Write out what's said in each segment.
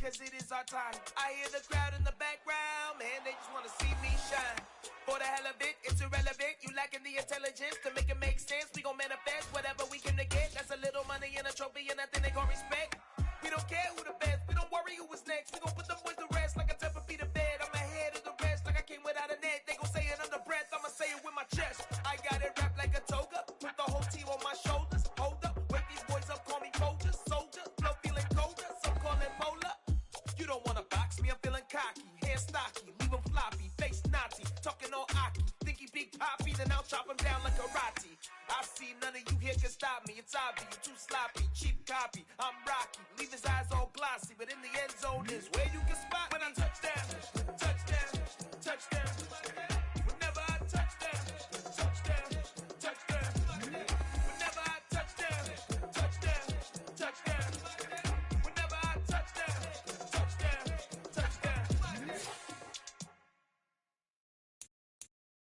cause it is our time. I hear the crowd in the background, man, they just wanna see me shine. For the hell of it, it's irrelevant. You lacking the intelligence to make it make sense. We gon' manifest whatever we can to get. That's a little money and a trophy and nothing they gon' respect. We don't care who the best, we don't worry who was next. We gon' put them boys to rest like a temper feet of bed. I'm ahead of the rest like I came without a net. They gon' say it under breath, I'ma say it with my chest. I got it wrapped like a toga, put the whole team on my shoulders. Hold up, wake these boys up, call me Folger, soldier. Flow feeling colder, some call it polar. You don't wanna box me, I'm feeling cocky. Hair stocky, leave him floppy, face naughty. Talking all aki, think he big poppy, then I'll chop him down like karate. I see none of you here can stop me. It's obvious, you too sloppy, cheap copy. I'm Rocky, leave his eyes all glossy, but in the end zone is where you can spot when I touch down, touchdown, touchdown. Whenever I touch down, touchdown, touchdown. Whenever I touch down, touchdown, touchdown. Whenever I touch down, touchdown, touchdown.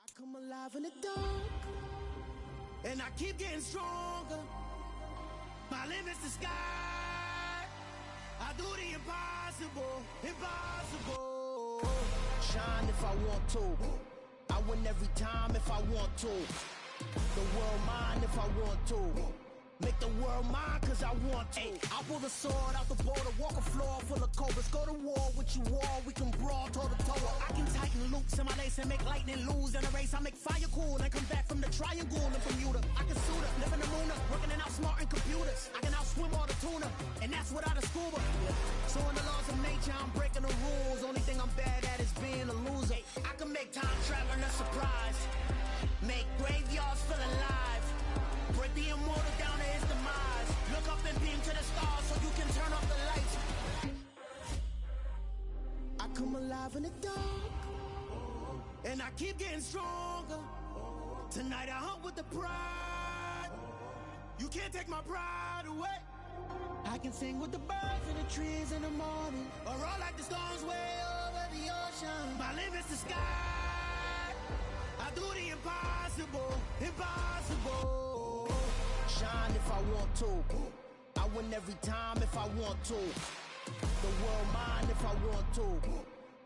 I come alive in the dark, and I keep getting stronger. My limit's the sky. I do the impossible, impossible. Shine if I want to. I win every time if I want to. The world mine if I want to. Make the world mine cause I want to. I'll pull the sword out the border, walk a floor full of cobras. Go to war with you all, we can brawl toe to toe. I can tighten loops in my lace and make lightning lose in a race. I make fire cool and come back from the triangle in Bermuda. I can suit up, live in the moon, working and outsmarting computers. I can outswim all the tuna, and that's without a scuba. So in the laws of nature, I'm breaking the rules. Only thing I'm bad at is being a loser. I can make time traveling a surprise, make graveyards feel alive. Break the immortal down to his demise. Look up and beam to the stars so you can turn off the lights. I come alive in the dark, and I keep getting stronger. Tonight I hunt with the pride. You can't take my pride away. I can sing with the birds and the trees in the morning, or roll like the storms way over the ocean. My limit's the sky. I do the impossible, impossible. Shine if I want to. I win every time if I want to. The world mine if I want to.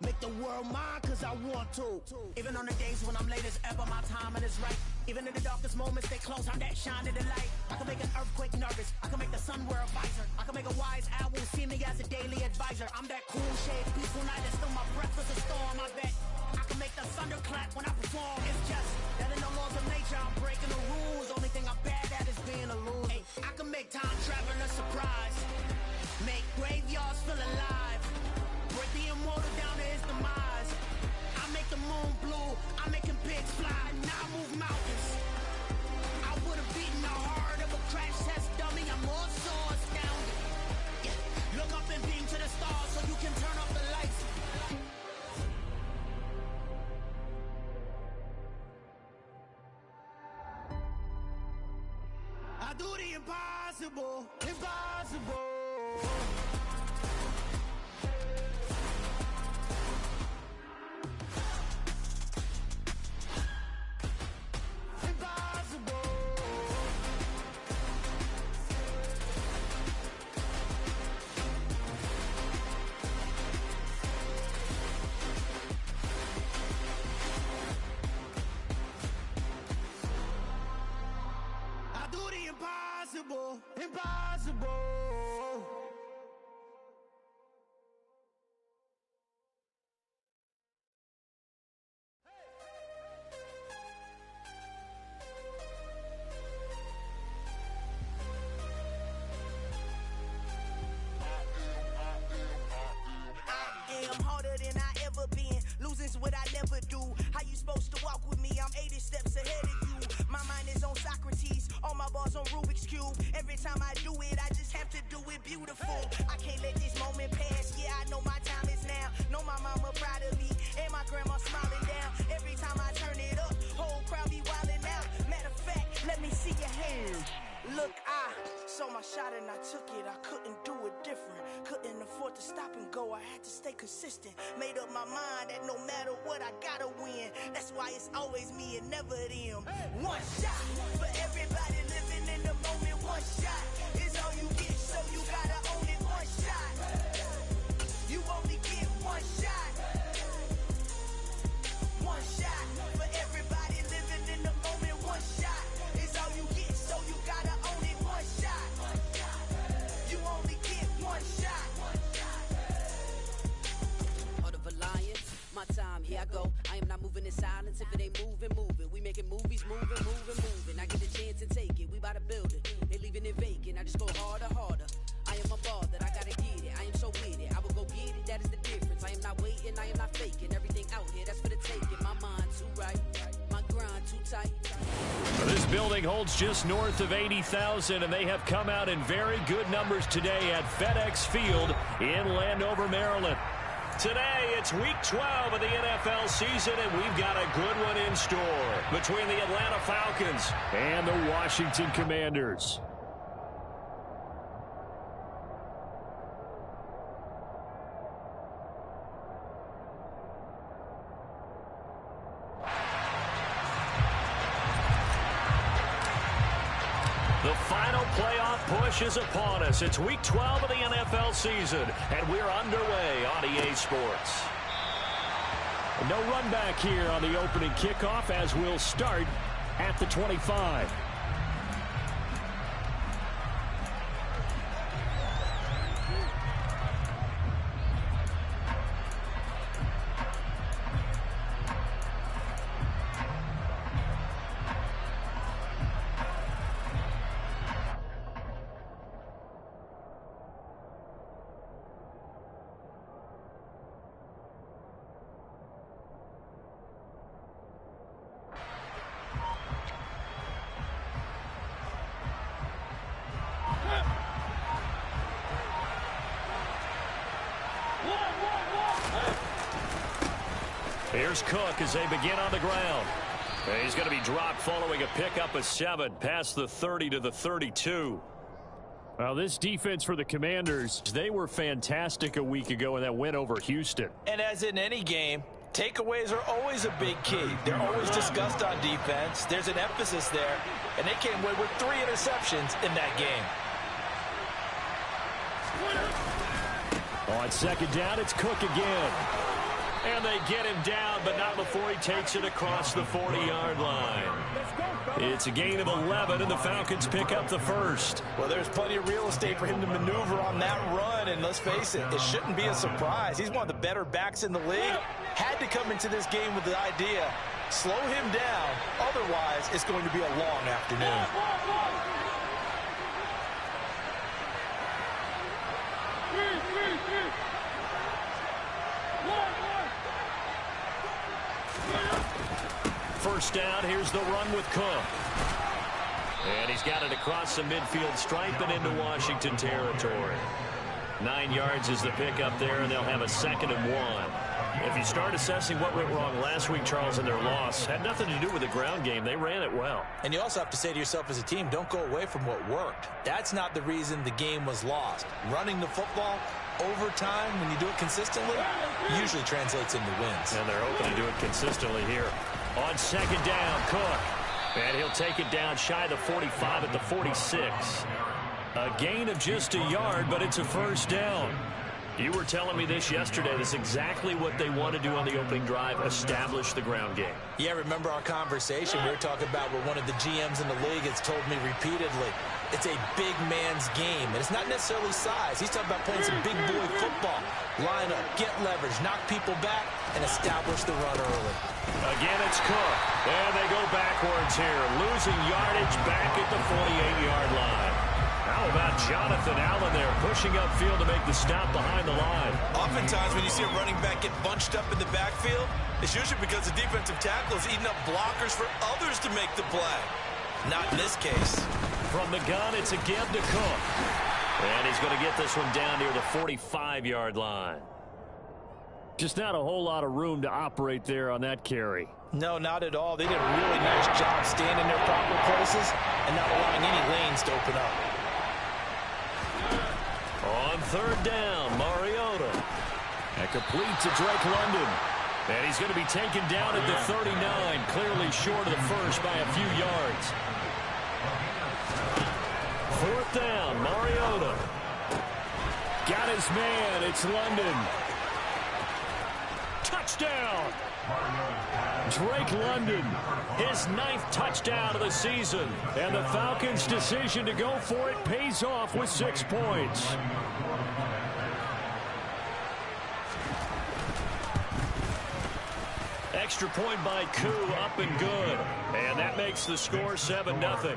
Make the world mine cause I want to. Even on the days when I'm late as ever, my timing is right. Even in the darkest moments, stay close, I'm that shining the light. I can make an earthquake nervous, I can make the sun wear a visor. I can make a wise owl see me as a daily advisor. I'm that cool shade, peaceful night, and still my breath is a storm, I bet. I can make the thunder clap when I perform. It's just that in the laws of nature, I'm breaking the rules. Only thing I'm bad at is being a loser. I can make time traveling a surprise, make graveyards feel alive. Break the immortal down to his demise. I make the moon blue, I'm making pigs fly. Now I move mountains. I would've beaten the heart of a crash test dummy. I'm more so astounded. Yeah. Look up and beam to the stars so you can turn off the lights. I do the impossible, impossible. Impossible, impossible. I'm harder than I ever been. Losing's what I never do. How you supposed to walk with me? I'm 80 steps ahead of you. My mind is on Socrates, all my bars on Rubik's Cube. Every time I do it, I just have to do it beautiful. I can't let this moment pass. Yeah, I know my time is now. Know my mama proud of me, and my grandma smiling down. Every time I turn it up, whole crowd be wildin' out. Matter of fact, let me see your hands. Look, I saw my shot and I took it. I couldn't do it different. Couldn't afford to stop and go. I had to stay consistent. Made up my mind that no matter what, I gotta win. That's why it's always me and never them. One shot for everybody living in the moment. One shot is all you get, so you gotta own it. One shot. moving, moving, moving. I get a chance to take it. We bout to build it. They leaving it vacant. I just go harder, harder. I am a ball that I gotta get it. I am so with it. I will go get it. That is the difference. I am not waiting. I am not faking. Everything out here, that's for the taking. My mind too right. My grind too tight. This building holds just north of 80,000, and they have come out in very good numbers today at FedEx Field in Landover, Maryland. Today, it's week 12 of the NFL season, and we've got a good one in store between the Atlanta Falcons and the Washington Commanders. The final playoff push is upon us. It's week 12 of the NFL season, and we're underway on EA Sports. No run back here on the opening kickoff as we'll start at the 25. Here's Cook as they begin on the ground. He's going to be dropped following a pickup of 7 past the 30 to the 32. Well, this defense for the Commanders, they were fantastic a week ago in that win over Houston. And as in any game, takeaways are always a big key. They're always discussed on defense. There's an emphasis there, and they came away with 3 interceptions in that game. On second down, it's Cook again. And they get him down, but not before he takes it across the 40-yard line. It's a gain of 11, and the Falcons pick up the first. Well, there's plenty of real estate for him to maneuver on that run, and let's face it, it shouldn't be a surprise. He's one of the better backs in the league. Had to come into this game with the idea, slow him down, otherwise it's going to be a long afternoon. First down, here's the run with Cook. And he's got it across the midfield stripe and into Washington territory. 9 yards is the pickup there, and they'll have a 2nd and 1. If you start assessing what went wrong last week, Charles, in their loss, had nothing to do with the ground game. They ran it well. And you also have to say to yourself as a team, don't go away from what worked. That's not the reason the game was lost. Running the football over time, when you do it consistently, usually translates into wins. And they're open to do it consistently here. On second down, Cook. And he'll take it down shy of the 45 at the 46. A gain of just a yard, but it's a first down. You were telling me this yesterday. This is exactly what they want to do on the opening drive, establish the ground game. Yeah, remember our conversation? We were talking about what one of the GMs in the league has told me repeatedly. It's a big man's game, and it's not necessarily size. He's talking about playing some big boy football. Line up, get leverage, knock people back, and establish the run early. Again, it's Cook. And they go backwards here, losing yardage back at the 48-yard line. How about Jonathan Allen there, pushing upfield to make the stop behind the line? Oftentimes, when you see a running back get bunched up in the backfield, it's usually because the defensive tackle is eating up blockers for others to make the play. Not in this case. From the gun, it's again to Cook. And he's going to get this one down near the 45-yard line. Just not a whole lot of room to operate there on that carry. No, not at all. They did a really nice job staying in their proper places and not allowing any lanes to open up. On third down, Mariota. And complete to Drake London. And he's going to be taken down at the 39, clearly short of the first by a few yards. Fourth down, Mariota. Got his man, it's London. Touchdown! Drake London, his 9th touchdown of the season. And the Falcons' decision to go for it pays off with 6 points. extra point by Koo, up and good. And that makes the score 7-0.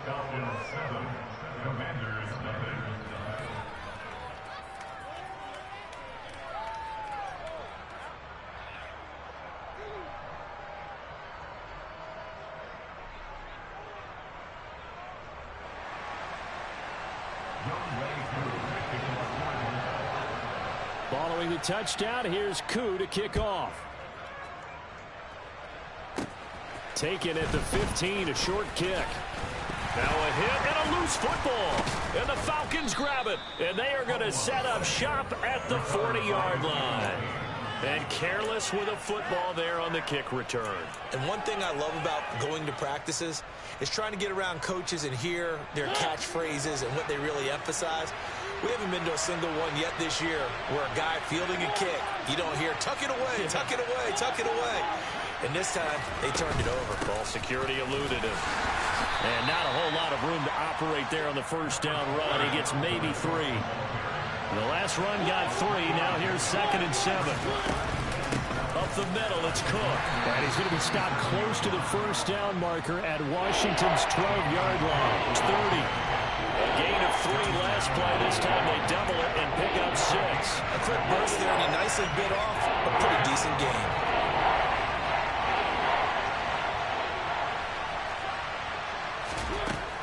Following the touchdown, here's Koo to kick off. Taken at the 15, a short kick. Now a hit and a loose football. And the Falcons grab it. And they are going to set up shop at the 40-yard line. And careless with a football there on the kick return. And one thing I love about going to practices is trying to get around coaches and hear their catchphrases and what they really emphasize. We haven't been to a single one yet this year where a guy fielding a kick, you don't hear, tuck it away, tuck it away, tuck it away. And this time, they turned it over. Ball security eluded him. And not a whole lot of room to operate there on the first down run. He gets maybe 3. The last run got 3. Now here's 2nd and 7. Up the middle, it's Cook. And he's going to be stopped close to the first down marker at Washington's 12-yard line. It's 30. A gain of 3 last play. This time they double it and pick up 6. A quick burst there, and he nicely bit off a pretty decent gain.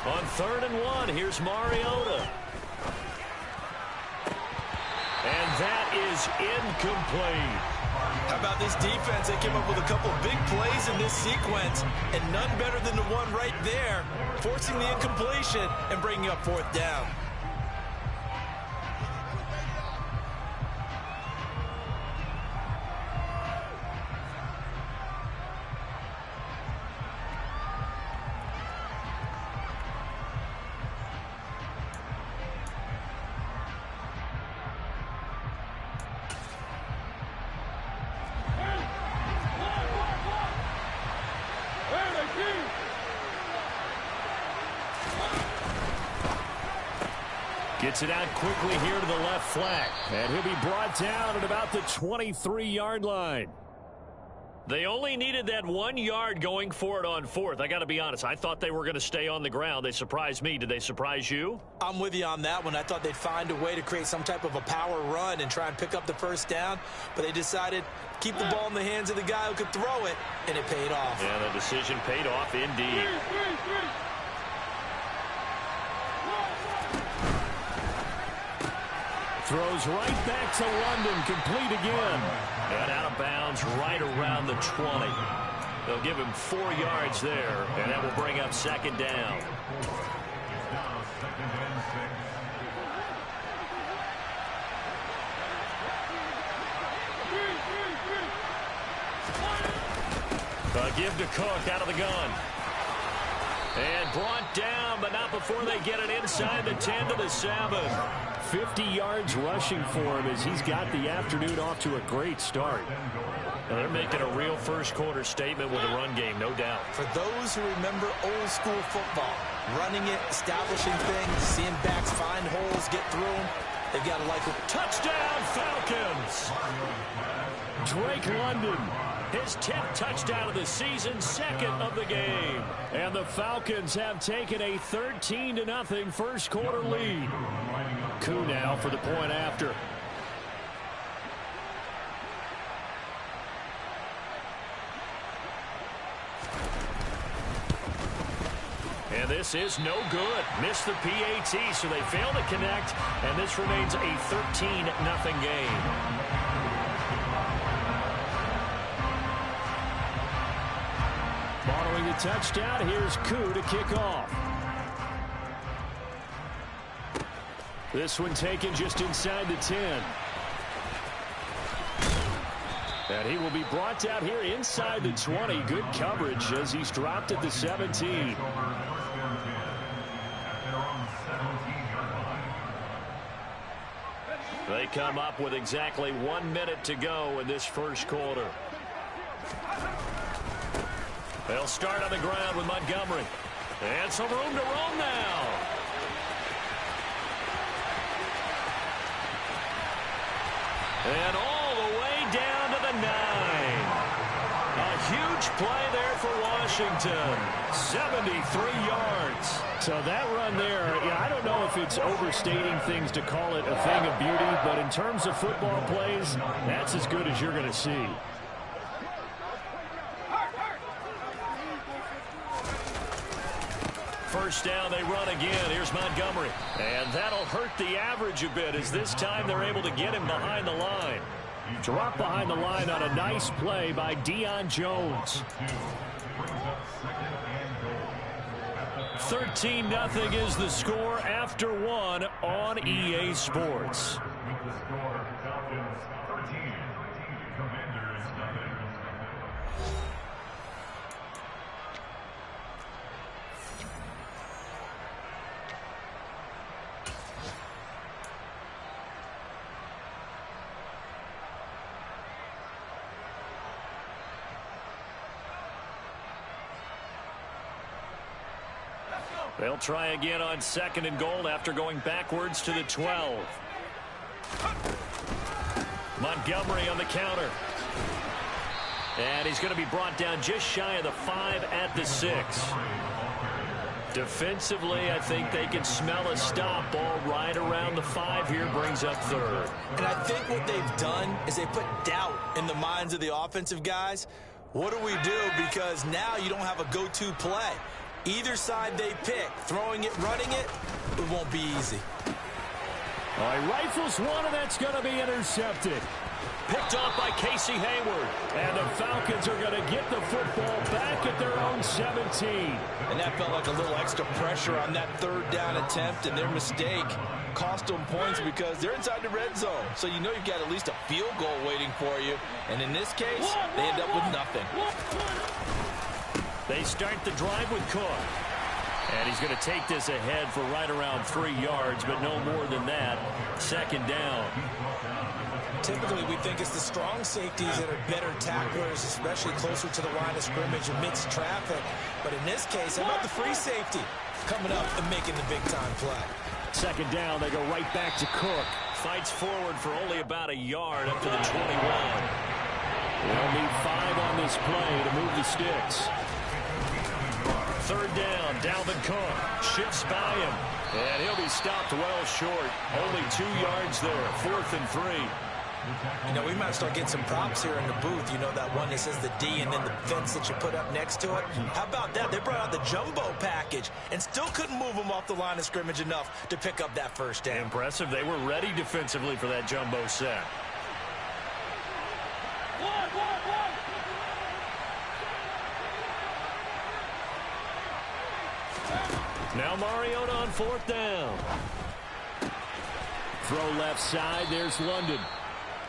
On 3rd and 1, here's Mariota. And that is incomplete. How about this defense? They came up with a couple big plays in this sequence, and none better than the one right there, forcing the incompletion and bringing up 4th down. Gets it out quickly here to the left flank. And he'll be brought down at about the 23-yard line. They only needed that 1 yard going for it on 4th. I got to be honest. I thought they were going to stay on the ground. They surprised me. Did they surprise you? I'm with you on that one. I thought they'd find a way to create some type of a power run and try and pick up the first down. But they decided to keep the ball in the hands of the guy who could throw it, and it paid off. Yeah, the decision paid off indeed. Throws right back to London, complete again. And out of bounds right around the 20. They'll give him 4 yards there, and that will bring up 2nd down. A give to Cook out of the gun. And brought down, but not before they get it inside the 10 to the 7. 50 yards rushing for him as he's got the afternoon off to a great start. Now they're making a real first-quarter statement with a run game, no doubt. For those who remember old-school football, running it, establishing things, seeing backs find holes, get through them, they've got to like it. Touchdown, Falcons! Drake London, his 10th touchdown of the season, 2nd of the game. And the Falcons have taken a 13-0 first-quarter lead. Koo now for the point after. And this is no good. Missed the PAT, so they fail to connect, and this remains a 13-0 game. Following the touchdown, here's Koo to kick off. This one taken just inside the 10. And he will be brought down here inside the 20. Good coverage as he's dropped at the 17. They come up with exactly 1 minute to go in this first quarter. They'll start on the ground with Montgomery. And some room to roam now. And all the way down to the 9. A huge play there for Washington. 73 yards. So that run there, yeah, I don't know if it's overstating things to call it a thing of beauty, but in terms of football plays, that's as good as you're going to see. First down, they run again. Here's Montgomery. And that'll hurt the average a bit, as this time they're able to get him behind the line. Drop behind the line on a nice play by Deion Jones. 13-0 is the score after one on EA Sports. They'll try again on 2nd and goal after going backwards to the 12. Montgomery on the counter. And he's going to be brought down just shy of the 5 at the 6. Defensively, I think they can smell a stop. Ball right around the 5 here, brings up 3rd. And I think what they've done is they put doubt in the minds of the offensive guys. What do we do? Because now you don't have a go-to play. Either side they pick, throwing it, running it, it won't be easy. All right, rifles one, and that's going to be intercepted. Picked off by Casey Hayward. And the Falcons are going to get the football back at their own 17. And that felt like a little extra pressure on that 3rd down attempt, and their mistake cost them points because they're inside the red zone. So you know you've got at least a field goal waiting for you. And in this case, they end up with nothing. They start the drive with Cook. And he's going to take this ahead for right around 3 yards, but no more than that. 2nd down. Typically, we think it's the strong safeties that are better tacklers, especially closer to the line of scrimmage amidst traffic. But in this case, how about the free safety coming up and making the big-time play? 2nd down, they go right back to Cook. Fights forward for only about a yard up to the 21. They'll need 5 on this play to move the sticks. 3rd down, Dalvin Cook shifts by him, and he'll be stopped well short. Only 2 yards there, 4th and 3. You know, we might start getting some props here in the booth. You know, that one that says the D and then the fence that you put up next to it. How about that? They brought out the jumbo package and still couldn't move them off the line of scrimmage enough to pick up that 1st down. Impressive. They were ready defensively for that jumbo set. Now Mariota on 4th down. Throw left side. There's London.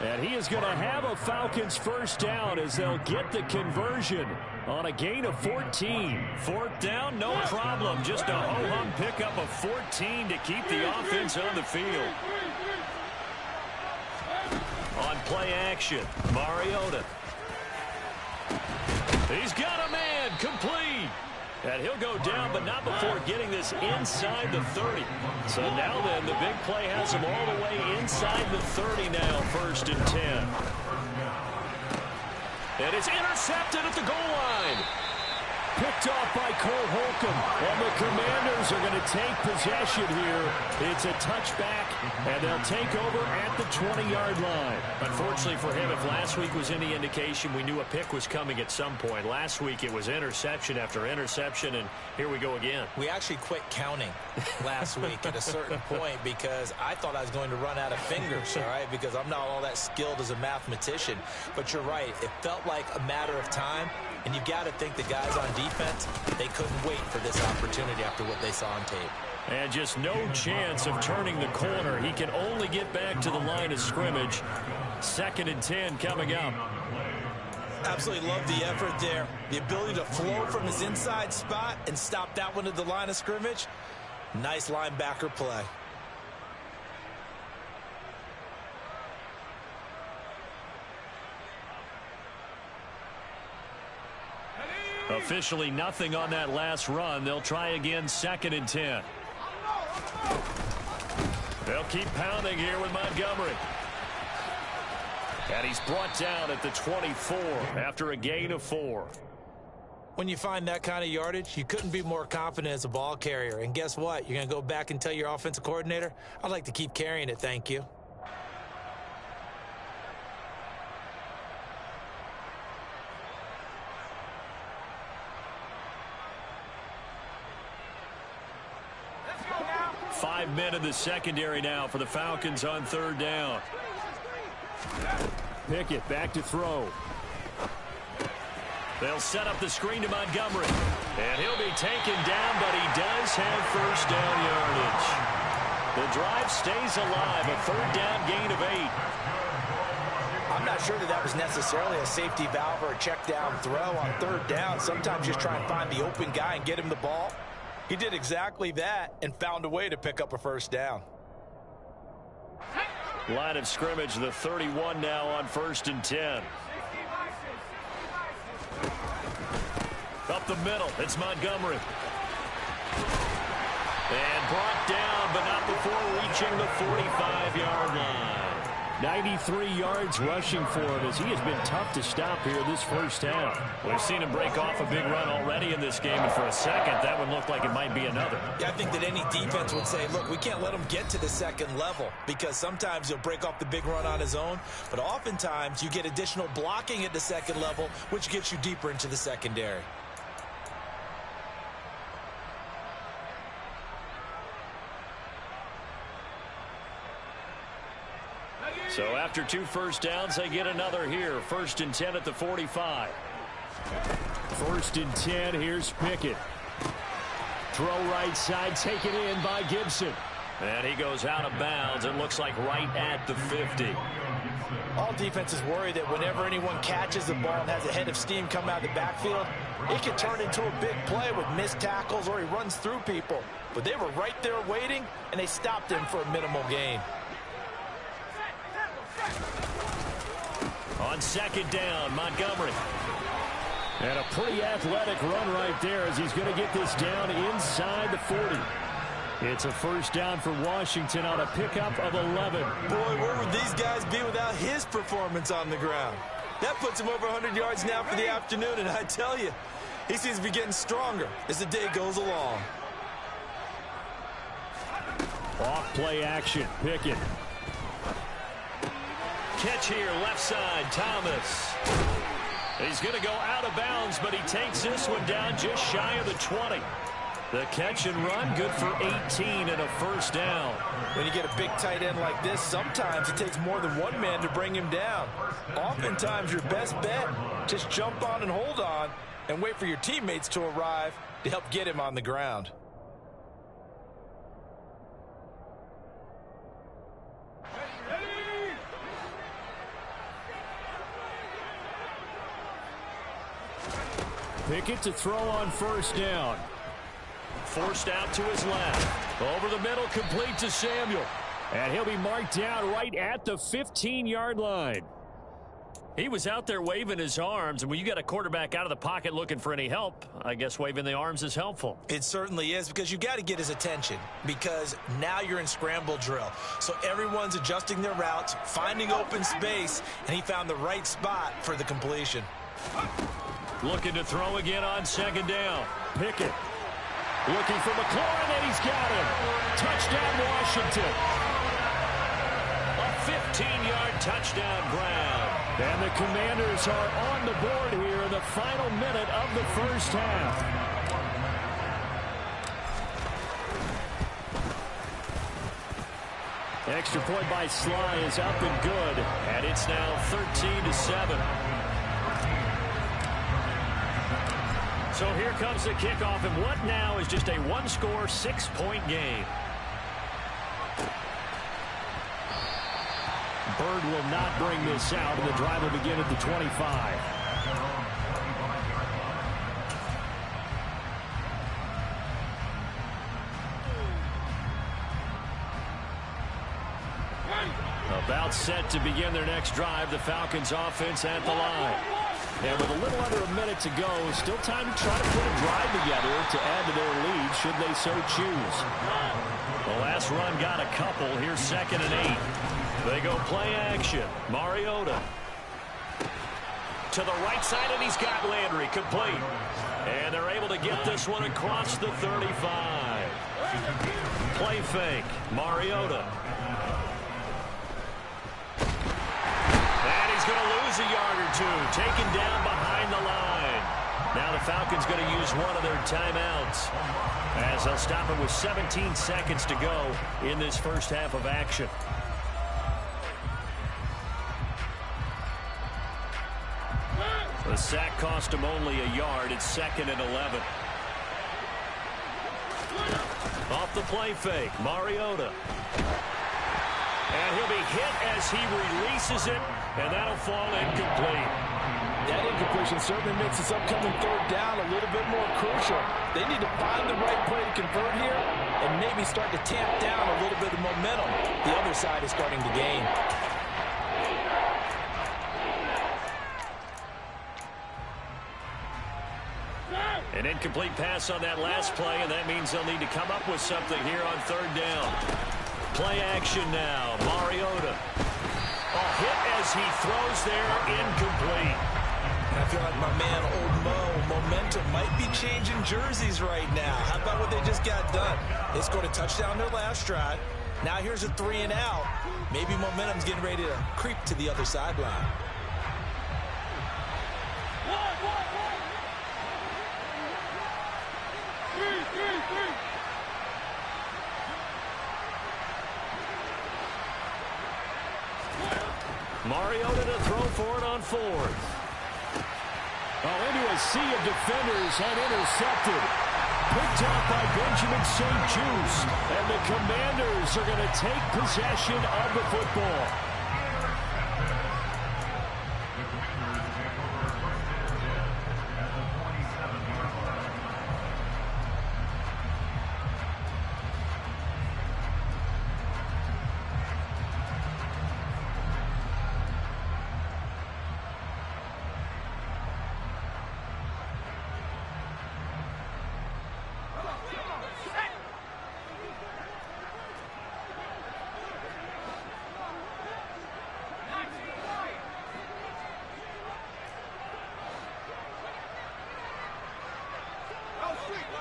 And he is going to have a Falcons 1st down as they'll get the conversion on a gain of 14. 4th down, no problem. Just a ho-hum pickup of 14 to keep the offense on the field. On play action, Mariota. He's got a man, complete. And he'll go down, but not before getting this inside the 30. So now then, the big play has him all the way inside the 30 now, 1st and 10. And it's intercepted at the goal line. Picked off by Cole Holcomb. And the Commanders are going to take possession here. It's a touchback, and they'll take over at the 20-yard line. Unfortunately for him, if last week was any indication, we knew a pick was coming at some point. Last week it was interception after interception, and here we go again. We actually quit counting last week at a certain point because I thought I was going to run out of fingers, all right, because I'm not all that skilled as a mathematician. But you're right. It felt like a matter of time. And you've got to think the guys on defense, they couldn't wait for this opportunity after what they saw on tape. And just no chance of turning the corner. He can only get back to the line of scrimmage. 2nd and 10 coming up. Absolutely love the effort there. The ability to flow from his inside spot and stop that one at the line of scrimmage. Nice linebacker play. Officially nothing on that last run. They'll try again, 2nd and 10. They'll keep pounding here with Montgomery. And he's brought down at the 24 after a gain of 4. When you find that kind of yardage, you couldn't be more confident as a ball carrier. And guess what? You're going to go back and tell your offensive coordinator, I'd like to keep carrying it, thank you. Let's go now. 5 men in the secondary now for the Falcons on 3rd down. Pickett back to throw. They'll set up the screen to Montgomery. And he'll be taken down, but he does have first down yardage. The drive stays alive, a 3rd down gain of 8. I'm not sure that was necessarily a safety valve or a check down throw on 3rd down. Sometimes just try and find the open guy and get him the ball. He did exactly that and found a way to pick up a first down. Line of scrimmage, the 31 now on 1st and 10. Up the middle, it's Montgomery. And brought down, but not before reaching the 45-yard line. 93 yards rushing for him as he has been tough to stop here this first half. We've seen him break off a big run already in this game, and for a second, that would look like it might be another. Yeah, I think that any defense would say, look, we can't let him get to the second level because sometimes he'll break off the big run on his own, but oftentimes you get additional blocking at the second level, which gets you deeper into the secondary. So after 2 first downs, they get another here. 1st and 10 at the 45. 1st and 10, here's Pickett. Throw right side, taken in by Gibson. And he goes out of bounds. It looks like right at the 50. All defenses worry that whenever anyone catches the ball and has a head of steam come out of the backfield, it can turn into a big play with missed tackles or he runs through people. But they were right there waiting, and they stopped him for a minimal gain. On 2nd down, Montgomery. And a pretty athletic run right there as he's going to get this down inside the 40. It's a first down for Washington on a pickup of 11. Boy, where would these guys be without his performance on the ground? That puts him over 100 yards now for the afternoon, and I tell you, he seems to be getting stronger as the day goes along. Off play action, Pickett. Catch here, left side, Thomas. He's going to go out of bounds, but he takes this one down just shy of the 20. The catch and run, good for 18 and a first down. When you get a big tight end like this, sometimes it takes more than one man to bring him down. Oftentimes, your best bet, just jump on and hold on and wait for your teammates to arrive to help get him on the ground. Pickett to throw on first down. Forced out to his left. Over the middle, complete to Samuel. And he'll be marked down right at the 15-yard line. He was out there waving his arms, and when you got a quarterback out of the pocket looking for any help, I guess waving the arms is helpful. It certainly is, because you've got to get his attention, because now you're in scramble drill. So everyone's adjusting their routes, finding open space, and he found the right spot for the completion. Looking to throw again on 2nd down. Pickett looking for McLaurin, and he's got him. Touchdown, Washington. A 15-yard touchdown grab. And the Commanders are on the board here in the final minute of the first half. Extra point by Sly is up and good, and it's now 13-7. So here comes the kickoff, and what now is just a one-score, 6-point game. Bird will not bring this out, and the drive will begin at the 25. About set to begin their next drive, the Falcons offense at the line. And with a little under a minute to go, still time to try to put a drive together to add to their lead should they so choose. The last run got a couple. Here's 2nd and 8. They go play action. Mariota to the right side, and he's got Landry complete. And they're able to get this one across the 35. Play fake. Mariota. And he's going to lose a yard or two. Taken down behind the line. Now the Falcons going to use one of their timeouts, as they'll stop it with 17 seconds to go in this first half of action. The sack cost him only a yard. It's 2nd and 11. Off the play fake, Mariota. And he'll be hit as he releases it, and that'll fall incomplete. That incompletion certainly makes this upcoming third down a little bit more crucial. They need to find the right play to convert here and maybe start to tamp down a little bit of momentum. The other side is starting to gain. An incomplete pass on that last play, and that means they'll need to come up with something here on third down. Play action now. Mariota. A hit as he throws there, incomplete. I feel like my man, Old Mo, momentum might be changing jerseys right now. How about what they just got done? They scored a touchdown their last drive. Now here's a 3 and out. Maybe momentum's getting ready to creep to the other sideline. Mariota to throw for it on 4th. Oh, into a sea of defenders and intercepted. Picked off by Benjamin St-Juste. And the Commanders are going to take possession of the football.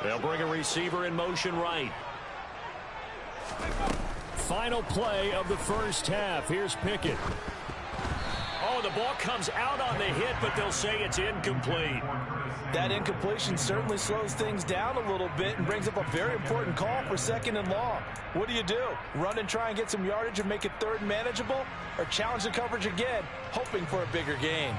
They'll bring a receiver in motion right. Final play of the first half. Here's Pickett. Oh, the ball comes out on the hit, but they'll say it's incomplete. That incompletion certainly slows things down a little bit and brings up a very important call for 2nd and long. What do you do? Run and try and get some yardage and make it third manageable? Or challenge the coverage again, hoping for a bigger gain?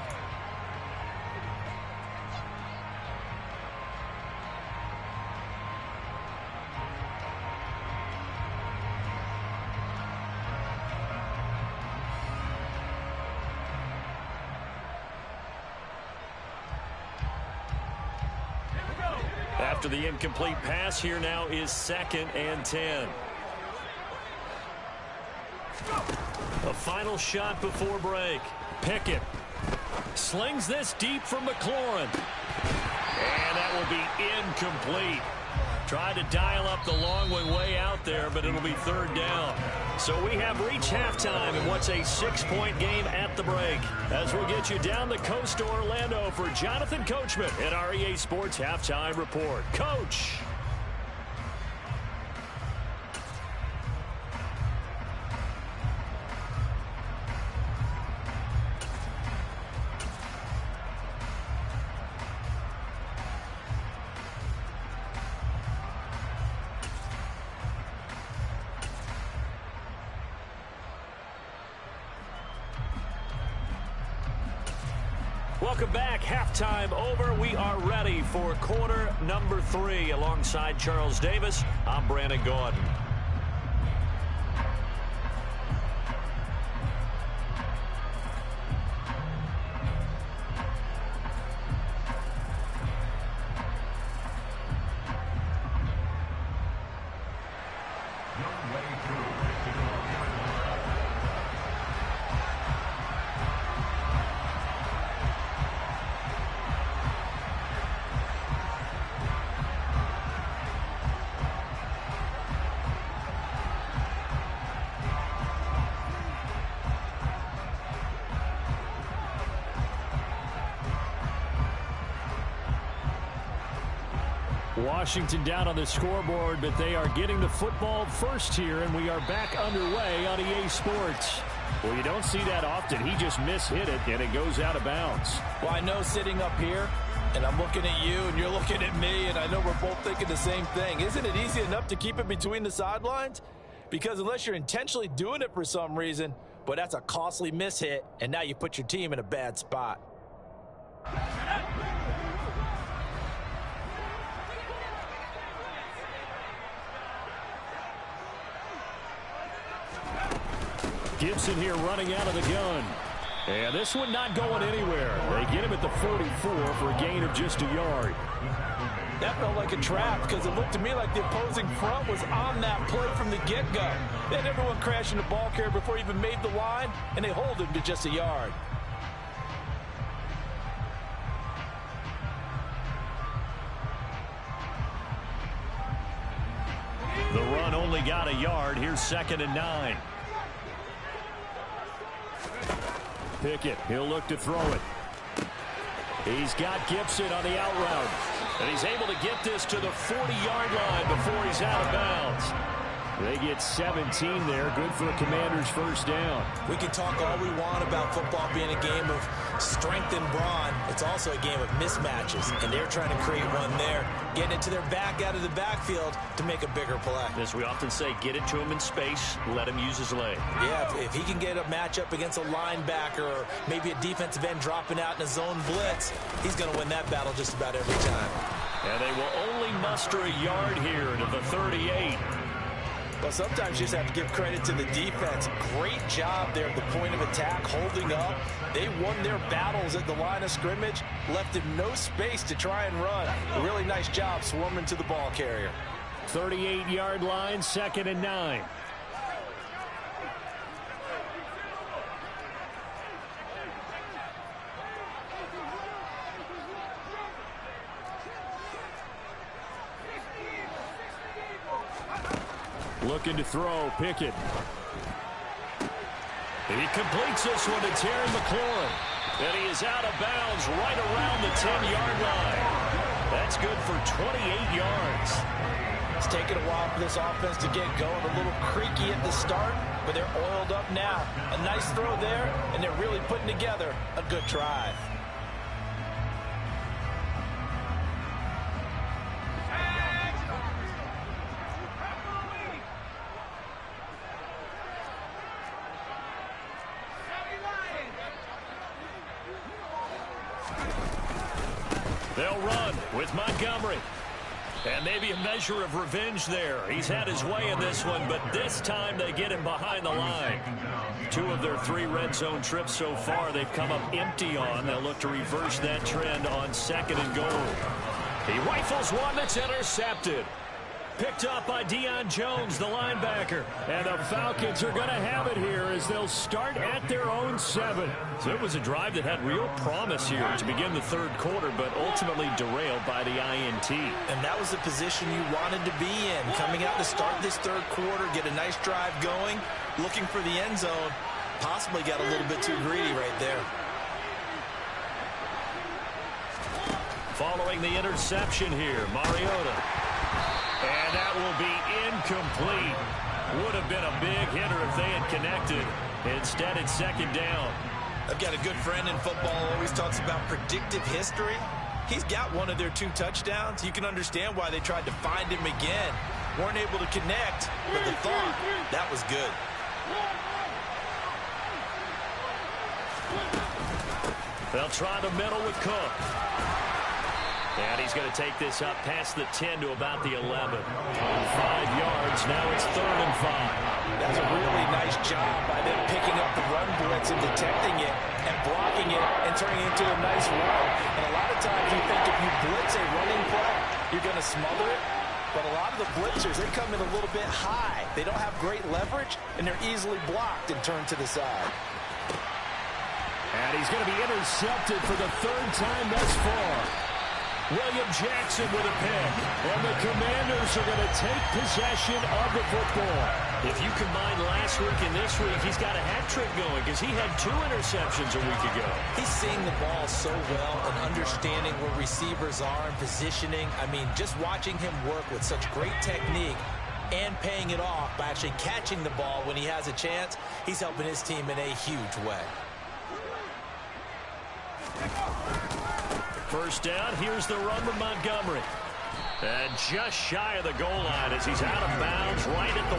After the incomplete pass, here now is 2nd and 10. A final shot before break. Pickett slings this deep from McLaurin. And that will be incomplete. Tried to dial up the long one way out there, but it'll be third down. So we have reached halftime in what's a 6-point game at the break. As we'll get you down the coast to Orlando for Jonathan Coachman at our EA Sports Halftime Report. Coach. Welcome back. Halftime over. We are ready for quarter number 3. Alongside Charles Davis, I'm Brandon Gaudin. Washington down on the scoreboard, but they are getting the football first here, and we are back underway on EA Sports. Well, you don't see that often. He just mishit it, and it goes out of bounds. Well, I know sitting up here, and I'm looking at you, and you're looking at me, and I know we're both thinking the same thing. Isn't it easy enough to keep it between the sidelines? Because unless you're intentionally doing it for some reason, but that's a costly mishit, and now you put your team in a bad spot. Gibson here running out of the gun. And this one not going anywhere. They get him at the 44 for a gain of just a yard. That felt like a trap because it looked to me like the opposing front was on that play from the get-go. They had everyone crashing the ball carrier before he even made the line, and they hold him to just a yard. The run only got a yard. Here's 2nd and 9. Pickett, he'll look to throw it. He's got Gibson on the out route. And he's able to get this to the 40-yard line before he's out of bounds. They get 17 there. Good for a Commanders first down. We can talk all we want about football being a game of strength and brawn. It's also a game of mismatches, and they're trying to create one there, getting it to their back out of the backfield to make a bigger play. As we often say, get it to him in space, let him use his leg. Yeah, if he can get a matchup against a linebacker or maybe a defensive end dropping out in a zone blitz, he's going to win that battle just about every time. And they will only muster a yard here to the 38. Well, sometimes you just have to give credit to the defense. Great job there at the point of attack, holding up. They won their battles at the line of scrimmage, left him no space to try and run. A really nice job swarming to the ball carrier. 38-yard line, 2nd and 9. Looking to throw, Pickett. He completes this one to Terry McLaurin. And he is out of bounds right around the 10-yard line. That's good for 28 yards. It's taken a while for this offense to get going. A little creaky at the start, but they're oiled up now. A nice throw there, and they're really putting together a good drive. They'll run with Montgomery. And maybe a measure of revenge there. He's had his way in this one, but this time they get him behind the line. 2 of their 3 red zone trips so far they've come up empty on. They'll look to reverse that trend on 2nd and goal. He rifles one that's intercepted. Picked up by Deion Jones, the linebacker. And the Falcons are going to have it here as they'll start at their own 7. So it was a drive that had real promise here to begin the 3rd quarter, but ultimately derailed by the INT. And that was the position you wanted to be in. Coming out to start this 3rd quarter, get a nice drive going, looking for the end zone. Possibly got a little bit too greedy right there. Following the interception here, Mariota. And that will be incomplete. Would have been a big hitter if they had connected. Instead, it's 2nd down. I've got a good friend in football who always talks about predictive history. He's got one of their 2 touchdowns. You can understand why they tried to find him again. Weren't able to connect, but the thought, that was good. They'll try the middle with Cook. And he's going to take this up past the 10 to about the 11. 5 yards. Now it's 3rd and 5. That's a really nice job by them picking up the run blitz and detecting it and blocking it and turning it into a nice run. And a lot of times you think if you blitz a running play, you're going to smother it. But a lot of the blitzers, they come in a little bit high. They don't have great leverage, and they're easily blocked and turned to the side. And he's going to be intercepted for the 3rd time thus far. William Jackson with a pick. And the Commanders are going to take possession of the football. If you combine last week and this week, he's got a hat trick going because he had 2 interceptions a week ago. He's seeing the ball so well and understanding where receivers are and positioning. I mean, just watching him work with such great technique and paying it off by actually catching the ball when he has a chance, he's helping his team in a huge way. First down, here's the run from Montgomery. And just shy of the goal line as he's out of bounds right at the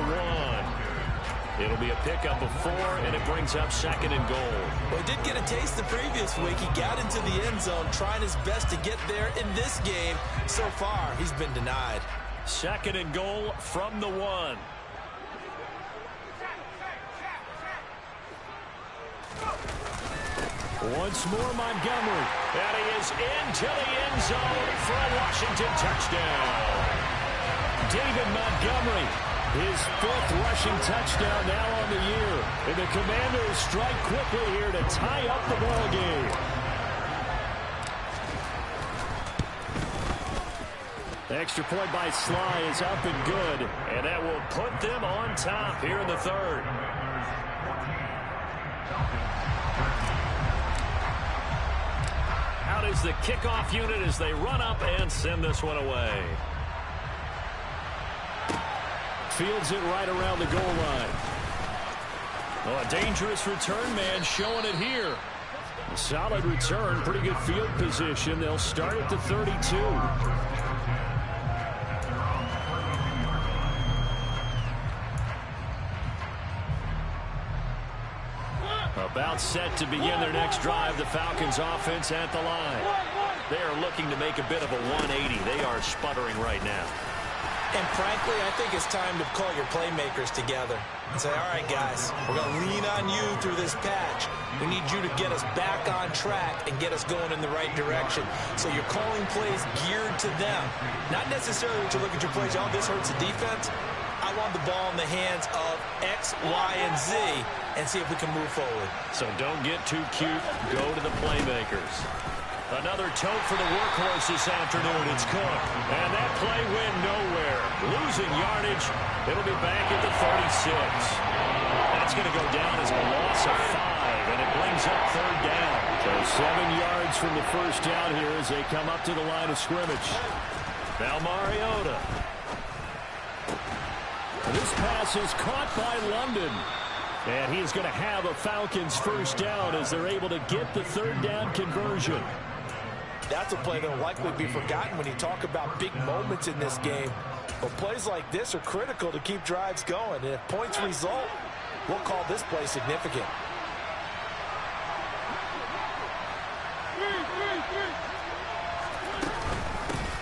1. It'll be a pickup of 4, and it brings up 2nd and goal. Well, he did get a taste the previous week. He got into the end zone trying his best to get there in this game. So far, he's been denied. 2nd and goal from the 1. Once more, Montgomery. And he is into the end zone for a Washington touchdown. David Montgomery, his 5th rushing touchdown now on the year. And the Commanders strike quickly here to tie up the ball game. The extra point by Sly is up and good. And that will put them on top here in the 3rd. Out is the kickoff unit as they run up and send this one away. Fields it right around the goal line. Oh, a dangerous return man showing it here. A solid return, pretty good field position. They'll start at the 32. About set to begin their next drive, the Falcons offense at the line. They are looking to make a bit of a 180. They are sputtering right now. And frankly, I think it's time to call your playmakers together and say, all right, guys, we're going to lean on you through this patch. We need you to get us back on track and get us going in the right direction. So you're calling plays geared to them. Not necessarily to look at your plays, oh, this hurts the defense. I want the ball in the hands of X, Y, and Z and see if we can move forward. So don't get too cute. Go to the playmakers. Another tote for the workhorse this afternoon. It's Cook. And that play went nowhere. Losing yardage. It'll be back at the 36. That's going to go down as a loss of 5, and it brings up 3rd down. So 7 yards from the first down here as they come up to the line of scrimmage. Now Mariota. This pass is caught by London. And he's going to have a Falcons first down as they're able to get the 3rd down conversion. That's a play that will likely be forgotten when you talk about big moments in this game. But plays like this are critical to keep drives going. And if points result, we'll call this play significant.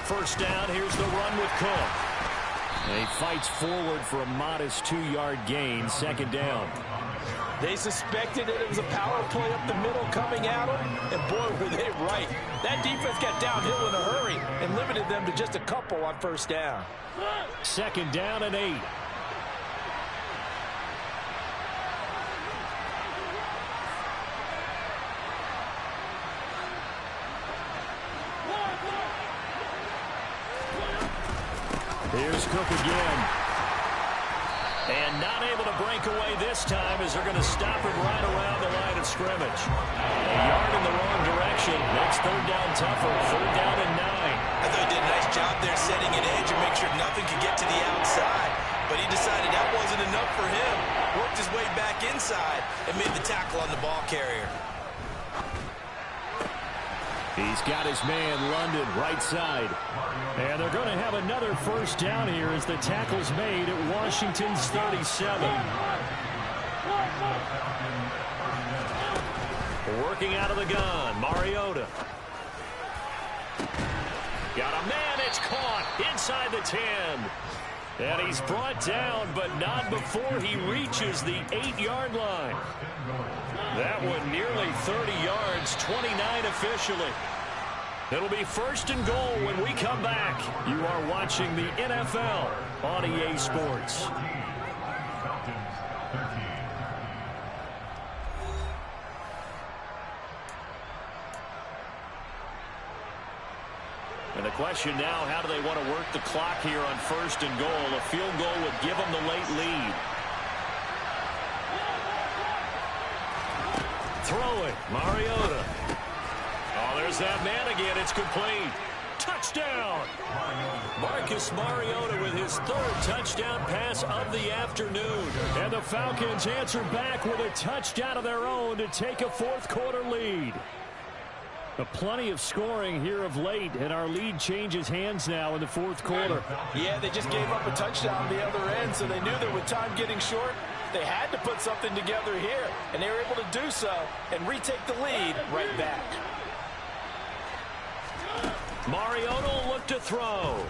First down, here's the run with Cook. And he fights forward for a modest 2-yard gain, 2nd down. They suspected that it was a power play up the middle coming at them, and boy, were they right. That defense got downhill in a hurry and limited them to just a couple on first down. 2nd down and 8. Here's Cook again. And not able to break away this time as they're going to stop him right around the line of scrimmage. A yard in the wrong direction. Makes 3rd down tougher. 3rd down and 9. I thought he did a nice job there setting an edge and make sure nothing could get to the outside. But he decided that wasn't enough for him. Worked his way back inside and made the tackle on the ball carrier. He's got his man, London, right side. And they're going to have another first down here as the tackle's made at Washington's 37. Working out of the gun, Mariota. Got a man, it's caught inside the 10. And he's brought down, but not before he reaches the 8-yard line. That one nearly 30 yards, 29 officially. It'll be 1st and goal when we come back. You are watching the NFL on EA Sports. And question now, how do they want to work the clock here on 1st and goal? A field goal would give them the late lead. Throw it, Mariota. Oh, there's that man again. It's complete. Touchdown! Marcus Mariota with his 3rd touchdown pass of the afternoon. And the Falcons answer back with a touchdown of their own to take a 4th quarter lead. Plenty of scoring here of late, and our lead changes hands now in the 4th quarter. Yeah, they just gave up a touchdown on the other end, so they knew that with time getting short, they had to put something together here, and they were able to do so and retake the lead right back. Mariota will look to throw.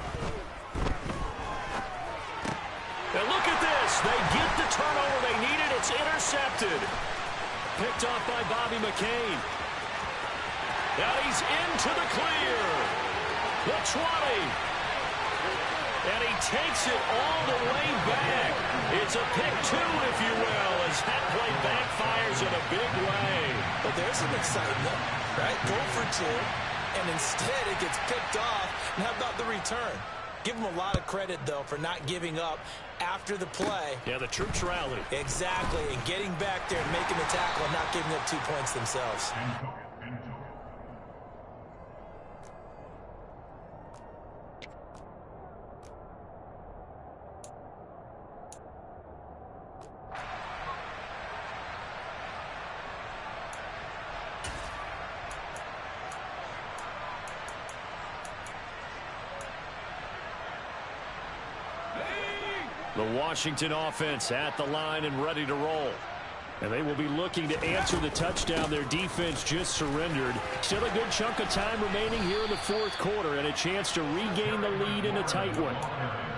And look at this. They get the turnover they needed. It's intercepted. Picked off by Bobby McCain. Now he's into the clear. The 20. And he takes it all the way back. It's a pick 2, if you will, as that play backfires in a big way. But there's some excitement, right? Go for 2, and instead it gets picked off. And how about the return? Give them a lot of credit, though, for not giving up after the play. Yeah, the troops rallied. Exactly, and getting back there and making the tackle and not giving up 2 points themselves. The Washington offense at the line and ready to roll. And they will be looking to answer the touchdown their defense just surrendered. Still a good chunk of time remaining here in the 4th quarter and a chance to regain the lead in a tight one.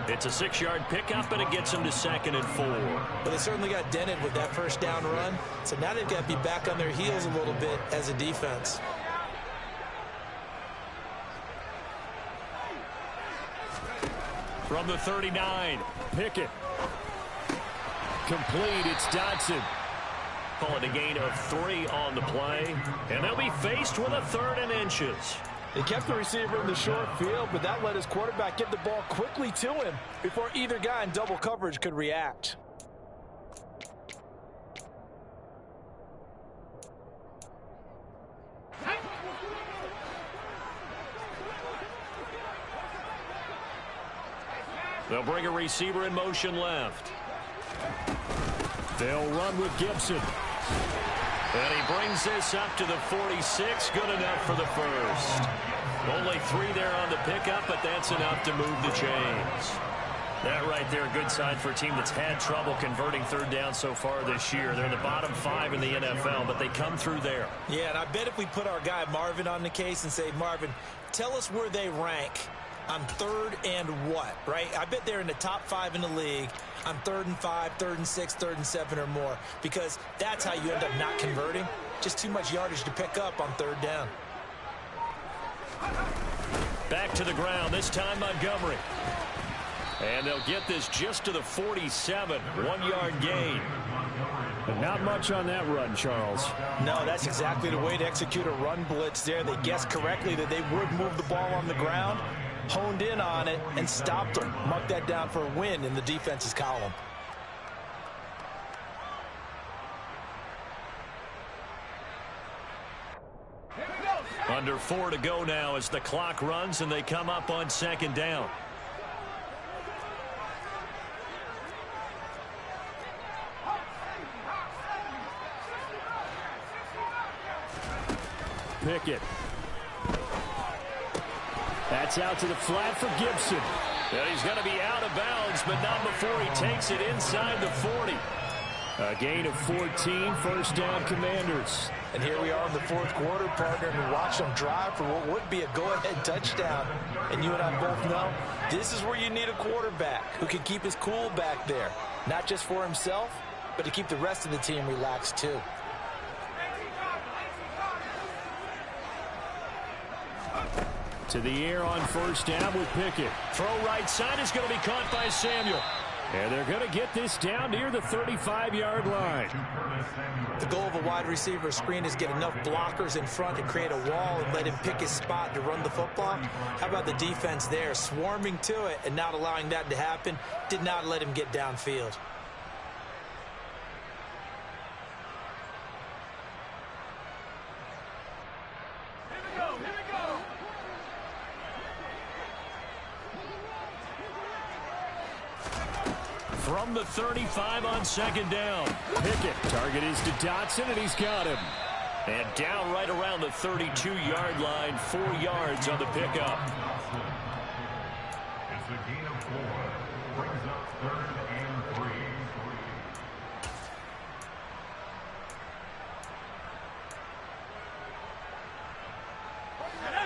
It's a 6-yard pickup, and it gets them to 2nd and 4. But they certainly got dented with that 1st down run. So now they've got to be back on their heels a little bit as a defense. From the 39, Pickett. Complete, it's Dodson. Call it a gain of 3 on the play. And they'll be faced with a 3rd and inches. They kept the receiver in the short field, but that let his quarterback get the ball quickly to him before either guy in double coverage could react. They'll bring a receiver in motion left. They'll run with Gibson. And he brings this up to the 46. Good enough for the 1st. Only 3 there on the pickup, but that's enough to move the chains. That right there, a good sign for a team that's had trouble converting 3rd down so far this year. They're in the bottom 5 in the NFL, but they come through there. Yeah, and I bet if we put our guy Marvin on the case and say, Marvin, tell us where they rank on 3rd and what, right? I bet they're in the top 5 in the league on 3rd and 5, 3rd and 6, 3rd and 7 or more, because that's how you end up not converting. Just too much yardage to pick up on 3rd down. Back to the ground, this time Montgomery. And they'll get this just to the 47, 1-yard gain. But not much on that run, Charles. No, that's exactly the way to execute a run blitz there. They guessed correctly that they would move the ball on the ground, honed in on it, and stopped them. Mark that down for a win in the defense's column. Under 4 to go now as the clock runs and they come up on 2nd down. Pickett. That's out to the flat for Gibson. And he's going to be out of bounds, but not before he takes it inside the 40. A gain of 14, 1st down Commanders. And here we are in the 4th quarter, partner, and watch them drive for what would be a go-ahead touchdown. And you and I both know this is where you need a quarterback who can keep his cool back there, not just for himself, but to keep the rest of the team relaxed too. To the air on 1st down with Pickett. Throw right side is going to be caught by Samuel. And they're going to get this down near the 35-yard line. The goal of a wide receiver screen is get enough blockers in front to create a wall and let him pick his spot to run the football. How about the defense there, swarming to it and not allowing that to happen? Did not let him get downfield. From the 35 on second down. Pickett. Target is to Dotson, and he's got him. And down right around the 32-yard line, 4 yards on the pickup. It's a gain of 4. Brings up 3rd and 3.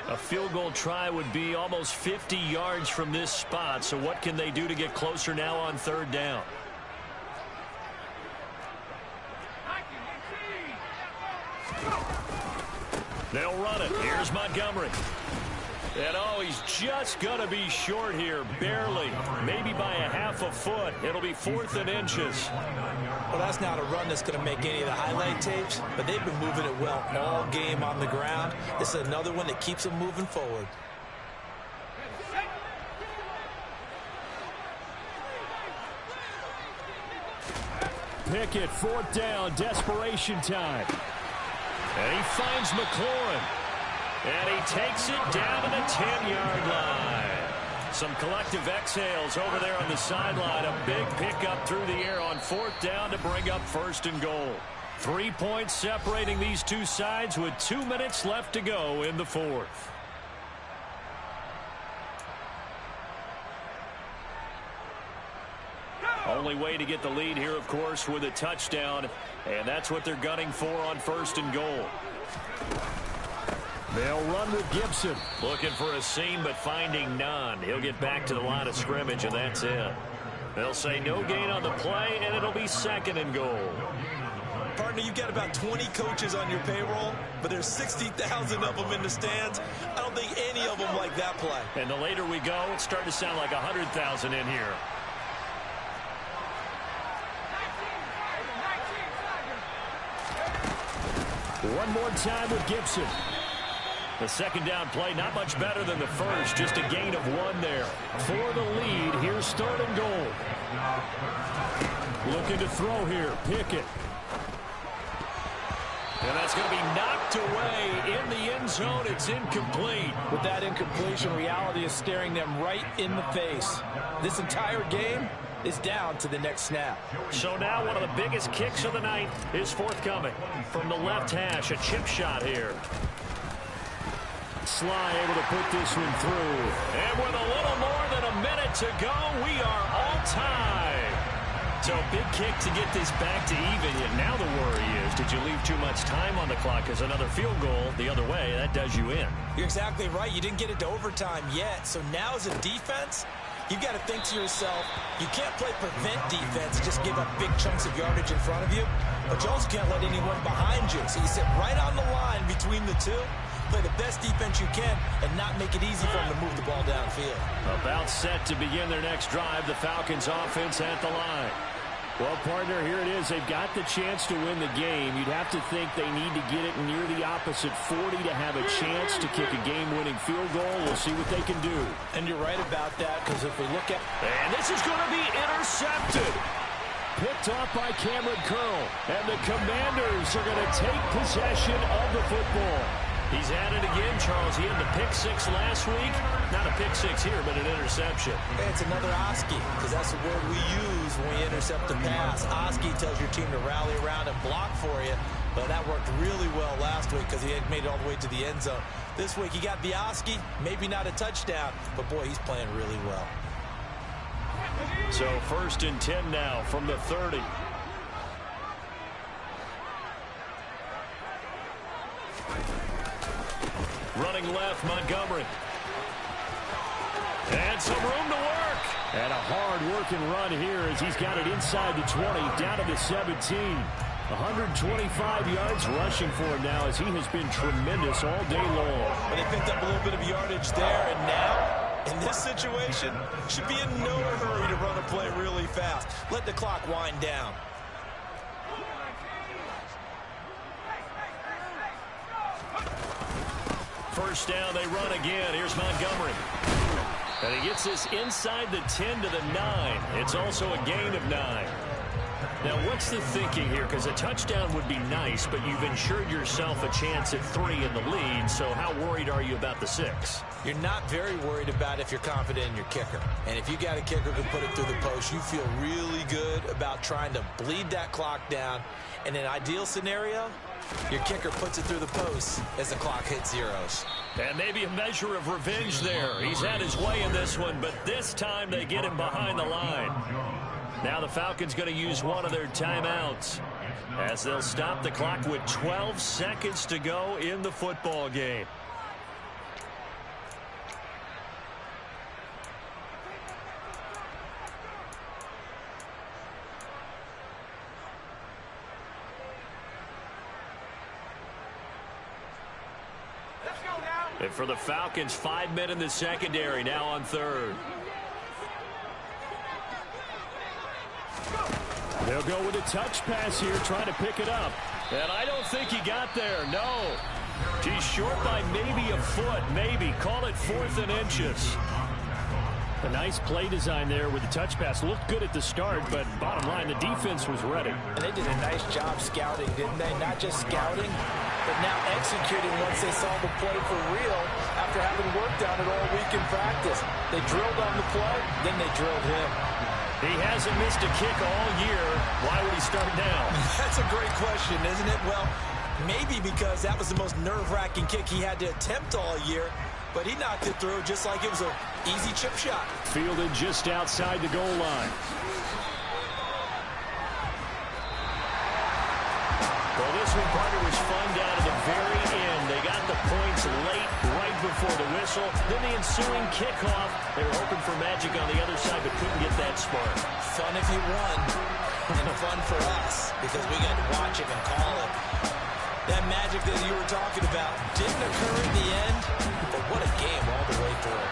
A field goal try would be almost 50 yards from this spot. So what can they do to get closer now on third down? They'll run it. Here's Montgomery. And oh, he's just going to be short here, barely, maybe by a half a foot. It'll be 4th and inches. Well, that's not a run that's going to make any of the highlight tapes, but they've been moving it well all game on the ground. This is another one that keeps them moving forward. Pickett, 4th down, desperation time. And he finds McLaurin. And he takes it down to the 10-yard line. Some collective exhales over there on the sideline. A big pickup through the air on 4th down to bring up 1st and goal. 3 points separating these two sides with 2 minutes left to go in the 4th. Only way to get the lead here, of course, with a touchdown. And that's what they're gunning for on 1st and goal. They'll run with Gibson. Looking for a seam, but finding none. He'll get back to the line of scrimmage, and that's it. They'll say no gain on the play, and it'll be 2nd and goal. Partner, you've got about 20 coaches on your payroll, but there's 60,000 of them in the stands. I don't think any of them like that play. And the later we go, it's starting to sound like 100,000 in here. One more time with Gibson. The 2nd down play, not much better than the first. Just a gain of 1 there. For the lead, here's 3rd and goal. Looking to throw here, Pickett. And that's going to be knocked away in the end zone. It's incomplete. With that incompletion, reality is staring them right in the face. This entire game is down to the next snap. So now one of the biggest kicks of the night is forthcoming. From the left hash, a chip shot here. Sly able to put this one through. And with a little more than a minute to go, we are all tied. So big kick to get this back to even. Yet now the worry is, did you leave too much time on the clock? Because another field goal the other way, that does you in. You're exactly right. You didn't get it to overtime yet. So now as a defense, you've got to think to yourself, you can't play prevent defense, just give up big chunks of yardage in front of you, but you also can't let anyone behind you. So you sit right on the line between the two, play the best defense you can, and not make it easy for them to move the ball downfield. About set to begin their next drive, the Falcons offense at the line. Well, partner, here it is. They've got the chance to win the game. You'd have to think they need to get it near the opposite 40 to have a chance to kick a game-winning field goal. We'll see what they can do. And you're right about that, because if we look at... And this is going to be intercepted. Picked off by Cameron Curl. And the Commanders are going to take possession of the football. He's at it again, Charles. He had the pick 6 last week. Not a pick 6 here, but an interception. It's another Oski, because that's the word we use when we intercept a pass. Oski tells your team to rally around and block for you. But that worked really well last week because he had made it all the way to the end zone. This week he got the Oski, maybe not a touchdown, but boy, he's playing really well. So 1st and 10 now from the 30. Running left, Montgomery. And some room to work. And a hard-working run here as he's got it inside the 20, down to the 17. 125 yards rushing for him now as he has been tremendous all day long. But they picked up a little bit of yardage there, and now In this situation, should be in no hurry to run a play really fast. Let the clock wind down. First down, they run again. Here's Montgomery. And he gets this inside the 10 to the 9. It's also a gain of 9. Now, what's the thinking here? Because a touchdown would be nice, but you've ensured yourself a chance at 3 in the lead, so how worried are you about the 6? You're not very worried about if you're confident in your kicker. And if you got a kicker who can put it through the post, you feel really good about trying to bleed that clock down. In an ideal scenario, your kicker puts it through the post as the clock hits zeros. And maybe a measure of revenge there. He's had his way in this one, but this time they get him behind the line. Now the Falcons going to use one of their timeouts as they'll stop the clock with 12 seconds to go in the football game. And for the Falcons, 5 men in the secondary, now on third. They'll go with a touch pass here, trying to pick it up. And I don't think he got there, no. He's short by maybe a foot, maybe. Call it 4th and inches. A nice play design there with the touch pass. Looked good at the start, but bottom line, the defense was ready. And they did a nice job scouting, didn't they? Not just scouting, but now executing once they saw the play for real after having worked on it all week in practice. They drilled on the play, then they drilled him. He hasn't missed a kick all year. Why would he start now? That's a great question, isn't it? Well, maybe because that was the most nerve-wracking kick he had to attempt all year, but he knocked it through just like it was an easy chip shot. Fielded just outside the goal line. Well, this one, partner, was fun down to the very end. They got the points late, right before the whistle. Then the ensuing kickoff. They were hoping for magic on the other side, but couldn't get that spark. Fun if you won, and fun for us, because we got to watch it and call it. That magic that you were talking about didn't occur in the end, but what a game all the way through.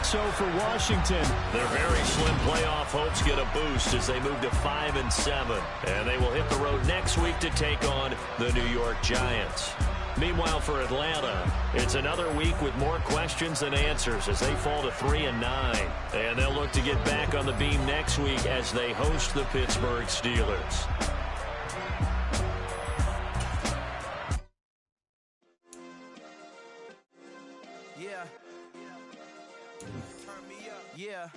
So for Washington, their very slim playoff hopes get a boost as they move to 5-7. And they will hit the road next week to take on the New York Giants. Meanwhile, for Atlanta, it's another week with more questions than answers as they fall to 3-9. And they'll look to get back on the beam next week as they host the Pittsburgh Steelers. Yeah. Turn me up. Yeah.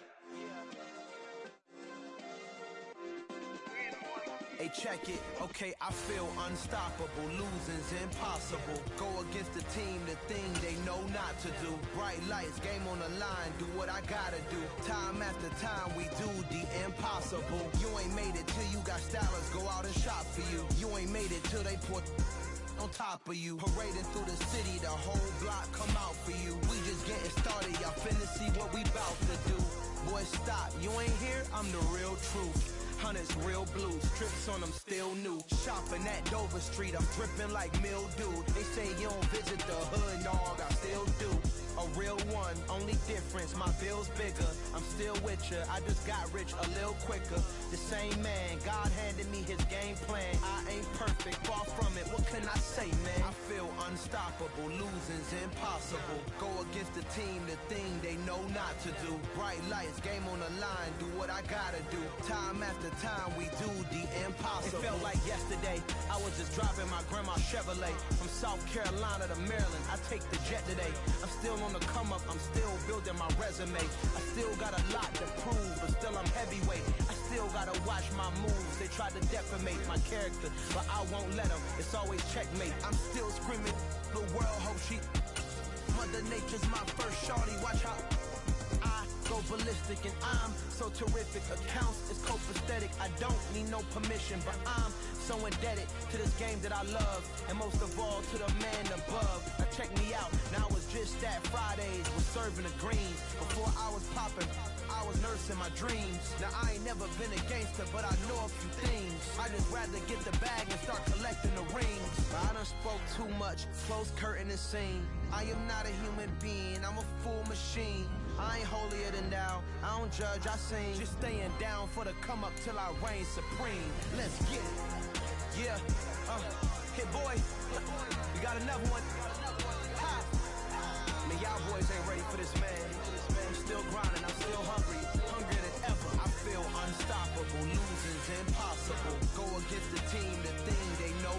Hey, check it. Okay, I feel unstoppable. Losing's impossible. Go against the team, the thing they know not to do. Bright lights, game on the line. Do what I gotta do. Time after time, we do the impossible. You ain't made it till you got stylers go out and shop for you. You ain't made it till they put on top of you. Parading through the city, the whole block come out for you. We just getting started, y'all finna see what we bout to do. Boy, stop, you ain't here, I'm the real truth. Hunters, real blues, trips on them still new. Shopping at Dover Street, I'm dripping like mildew. They say you don't visit the hood, dog, I still do. A real one, only difference, my bill's bigger. I'm still with ya, I just got rich a little quicker. The same man, God handed me his game plan. I ain't perfect, far from it, what can I say, man? I feel unstoppable, losing's impossible. Go against the team, the thing they know not to do. Bright lights, game on the line, do what I gotta do. Time after time, we do the impossible. It felt like yesterday, I was just driving my grandma's Chevrolet. From South Carolina to Maryland, I take the jet today. I'm still on the come up, I'm still building my resume. I still got a lot to prove, but still I'm heavyweight. I still gotta watch my moves. They tried to defamate my character, but I won't let them. It's always checkmate. I'm still screaming, the world hope she. Mother Nature's my first shorty. Watch how I go ballistic, and I'm so terrific. Accounts is copacetic. I don't need no permission, but I'm so indebted to this game that I love, and most of all to the man above. Now check me out, now I was just at Fridays, was serving the greens. Before I was popping, I was nursing my dreams. Now I ain't never been a gangster, but I know a few things. I just rather get the bag and start collecting the rings. I done spoke too much, close curtain and scene. I am not a human being, I'm a full machine. I ain't holier than thou, I don't judge, I sing. Just staying down for the come up till I reign supreme. Let's get it. Yeah, hit boy, we got another one. Ha! Man, y'all boys ain't ready for this, man. I'm still grinding, I'm still hungry, hungrier than ever. I feel unstoppable, losing's impossible. Go against the team, the thing they know